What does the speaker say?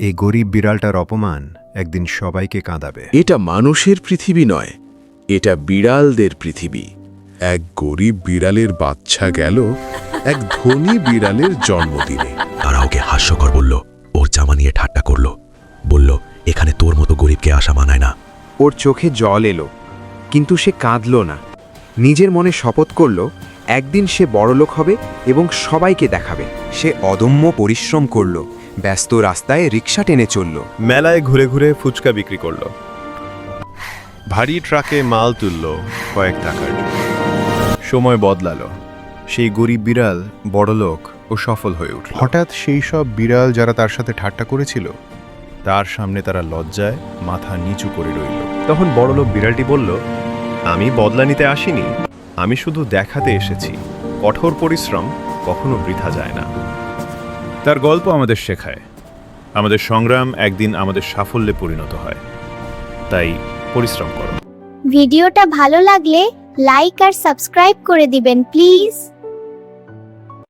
এই গরিব বিড়ালটার অপমান একদিন সবাইকে কাঁদাবে। এটা মানুষের পৃথিবী নয়, এটা বিড়ালদের পৃথিবী। এক গরিব বিড়ালের বাচ্চা গেল এক ধনী বিড়ালের জন্মদিনে। তারা ওকে হাস্যকর বলল, ওর জামা নিয়ে ঠাট্টা করল, বলল এখানে তোর মতো গরিবকে আসা মানায় না। ওর চোখে জল এলো, কিন্তু সে কাঁদল না। নিজের মনে শপথ করল একদিন সে বড়লোক হবে এবং সবাইকে দেখাবে। সে অদম্য পরিশ্রম করল, ব্যস্ত রাস্তায় রিক্সা টেনে চলল, মেলায় ঘুরে ঘুরে ফুচকা বিক্রি করল, ভারী ট্রাকে মাল তুলল কয়েক টাকার জন্য। সময় বদলালো, সেই গরিব বিড়াল বড়লোক ও সফল হয়ে উঠল। হঠাৎ সেই সব বিড়াল যারা তার সাথে ঠাট্টা করেছিল, তার সামনে তারা লজ্জায় মাথা নিচু করে রইল। তখন বড়লোক বিড়ালটি বলল, আমি বদলা নিতে আসিনি, আমি শুধু দেখাতে এসেছি কঠোর পরিশ্রম কখনো বৃথা যায় না। তার গল্প আমাদের শেখায়, আমাদের সংগ্রাম একদিন আমাদের সাফল্যে পরিণত হয়, তাই পরিশ্রম করো। ভিডিওটা ভালো লাগলে লাইক আর সাবস্ক্রাইব করে দিবেন প্লিজ।